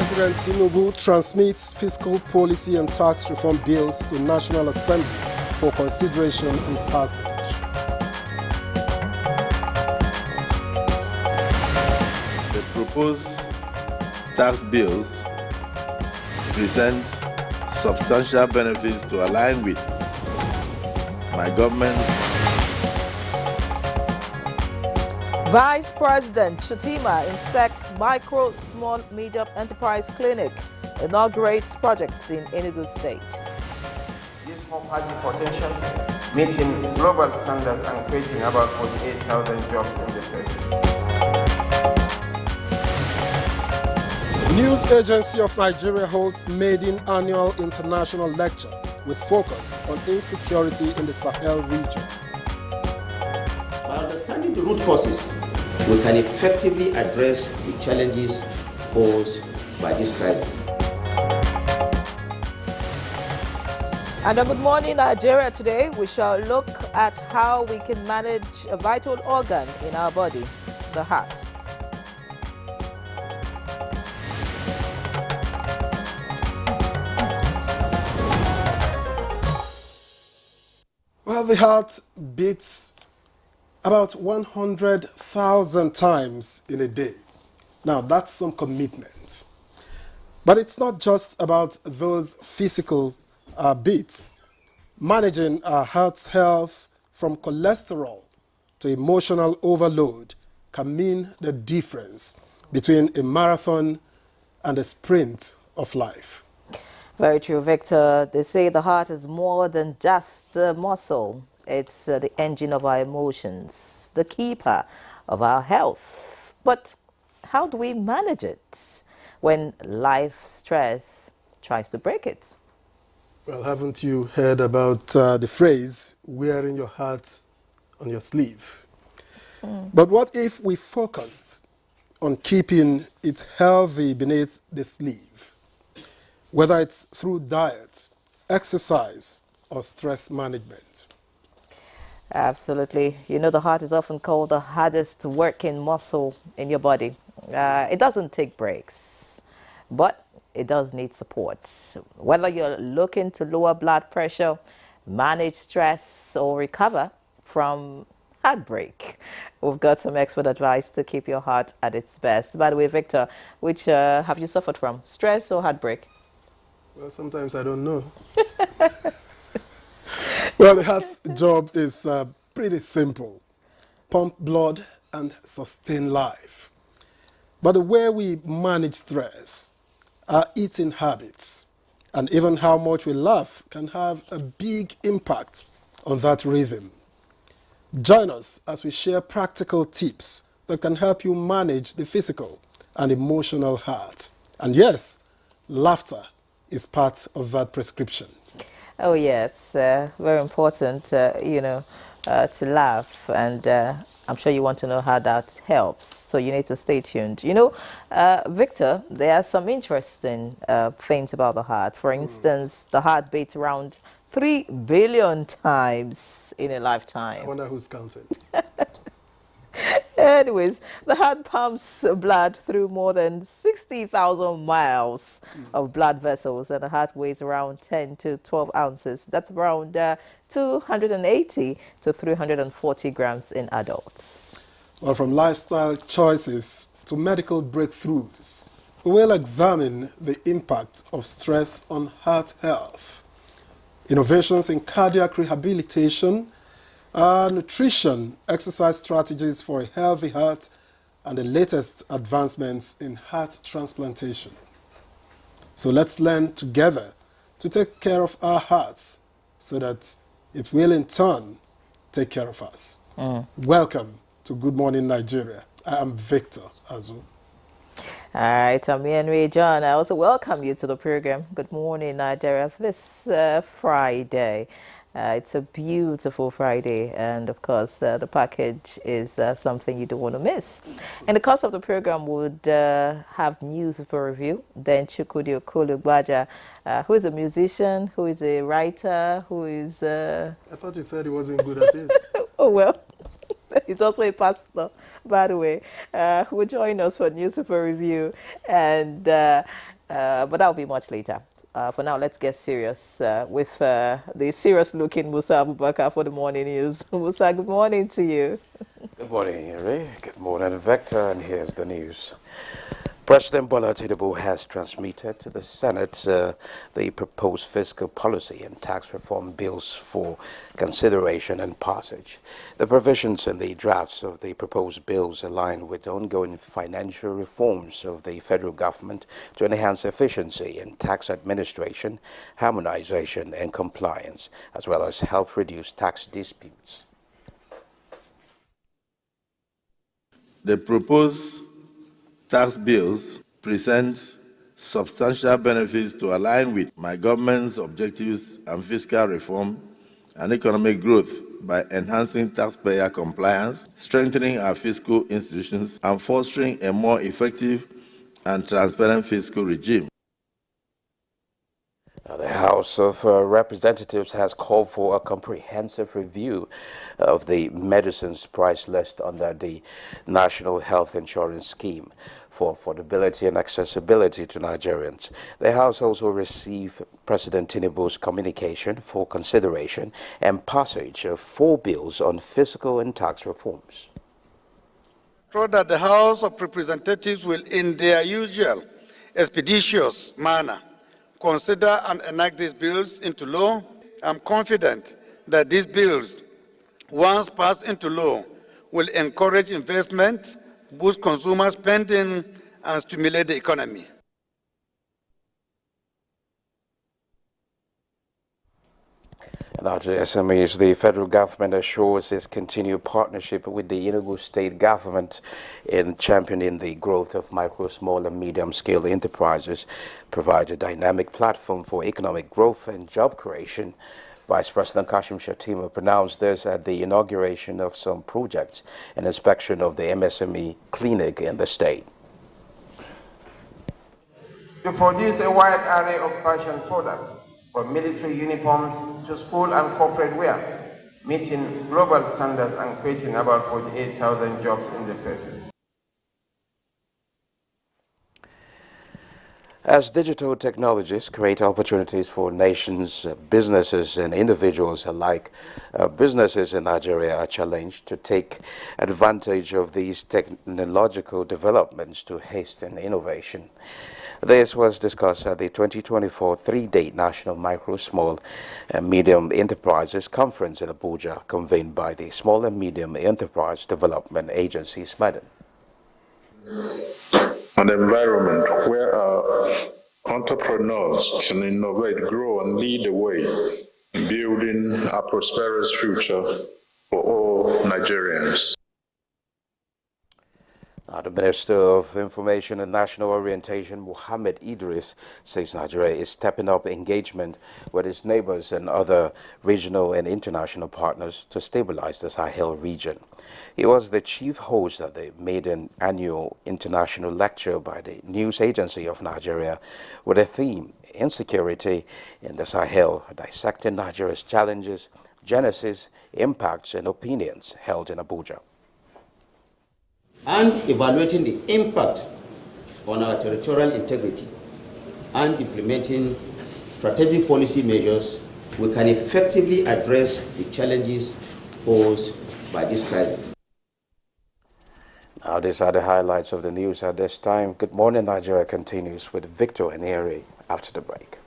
President Tinubu transmits fiscal policy and tax reform bills to National Assembly for consideration and passage. The proposed tax bills present substantial benefits to align with my government. Vice President Shatima inspects micro, small, medium enterprise clinic, inaugurates projects in Enugu State. This home has the potential, meeting global standards and creating about 48,000 jobs in the places. News Agency of Nigeria holds maiden annual international lecture with focus on insecurity in the Sahel region. By understanding the root causes, we can effectively address the challenges posed by this crisis. And on Good Morning Nigeria today, we shall look at how we can manage a vital organ in our body, the heart. Well, the heart beats about 100,000 times in a day. Now, that's some commitment. But it's not just about those physical beats. Managing our heart's health from cholesterol to emotional overload can mean the difference between a marathon and a sprint of life. Very true, Victor. They say the heart is more than just a muscle. It's the engine of our emotions, the keeper of our health. But how do we manage it when life stress tries to break it? Well, haven't you heard about the phrase, wearing your heart on your sleeve? But what if we focused on keeping it healthy beneath the sleeve? Whether it's through diet, exercise, or stress management. Absolutely. You know, the heart is often called the hardest working muscle in your body. It doesn't take breaks, but it does need support. Whether you're looking to lower blood pressure, manage stress, or recover from heartbreak, we've got some expert advice to keep your heart at its best. By the way, Victor, which have you suffered from, stress or heartbreak? Well, sometimes I don't know. Well, the heart's job is pretty simple. Pump blood and sustain life. But the way we manage stress, our eating habits, and even how much we laugh can have a big impact on that rhythm. Join us as we share practical tips that can help you manage the physical and emotional heart. And yes, laughter is part of that prescription. Oh yes, very important, to laugh, and I'm sure you want to know how that helps, so you need to stay tuned. You know, Victor, there are some interesting things about the heart. For instance, the heart beats around 3 billion times in a lifetime. I wonder who's counting. Anyways, the heart pumps blood through more than 60,000 miles of blood vessels, and the heart weighs around 10 to 12 ounces. That's around 280 to 340 grams in adults. Well, from lifestyle choices to medical breakthroughs, we will examine the impact of stress on heart health, innovations in cardiac rehabilitation, nutrition, exercise strategies for a healthy heart, and the latest advancements in heart transplantation. So let's learn together to take care of our hearts so that it will in turn take care of us. Welcome to Good Morning Nigeria. I am Victor Azu. All right, I'm Henry John. I also welcome you to the program. Good Morning Nigeria this Friday. It's a beautiful Friday, and of course the package is something you don't want to miss. In the course of the program, we would have news for review. Then Chukwudi Okolugbaja, who is a musician, who is a writer, who is... I thought you said he wasn't good at it. Oh, well. He's also a pastor, by the way, who will join us for Newspaper Review. And but that'll be much later. For now, let's get serious with the serious-looking Musa Abubakar for the morning news. Musa, good morning to you. Good morning, Ray. Good morning, Vector. And here's the news. President Bola Tinubu has transmitted to the Senate the proposed fiscal policy and tax reform bills for consideration and passage. The provisions in the drafts of the proposed bills align with ongoing financial reforms of the federal government to enhance efficiency in tax administration, harmonization, and compliance, as well as help reduce tax disputes. The proposed tax bills present substantial benefits to align with my government's objectives and fiscal reform and economic growth by enhancing taxpayer compliance, strengthening our fiscal institutions, and fostering a more effective and transparent fiscal regime. The House of Representatives has called for a comprehensive review of the medicines price list under the National Health Insurance Scheme for affordability and accessibility to Nigerians. The House also received President Tinubu's communication for consideration and passage of 4 bills on fiscal and tax reforms. So that the House of Representatives will, in their usual expeditious manner, consider and enact these bills into law. I'm confident that these bills, once passed into law, will encourage investment, boost consumer spending, and stimulate the economy. Now to SMEs, the federal government assures its continued partnership with the Enugu state government in championing the growth of micro, small and medium-scale enterprises, provide a dynamic platform for economic growth and job creation. Vice President Kashim Shettima pronounced this at the inauguration of some projects and inspection of the MSME clinic in the state. To produce a wide array of fashion products, from military uniforms to school and corporate wear, meeting global standards and creating about 48,000 jobs in the process. As digital technologies create opportunities for nations, businesses and individuals alike, businesses in Nigeria are challenged to take advantage of these technological developments to hasten innovation. This was discussed at the 2024 3-day National Micro, Small and Medium Enterprises Conference in Abuja, convened by the Small and Medium Enterprise Development Agency, SMEDEN. An environment where our entrepreneurs can innovate, grow, and lead the way in building a prosperous future for all Nigerians. The Minister of Information and National Orientation, Mohammed Idris, says Nigeria is stepping up engagement with its neighbors and other regional and international partners to stabilize the Sahel region. He was the chief host at the maiden annual international lecture by the News Agency of Nigeria with a theme, Insecurity in the Sahel, dissecting Nigeria's challenges, genesis, impacts, and opinions, held in Abuja. And evaluating the impact on our territorial integrity and implementing strategic policy measures, we can effectively address the challenges posed by this crisis. Now, these are the highlights of the news at this time. Good morning, Nigeria continues with Victor and Eri after the break.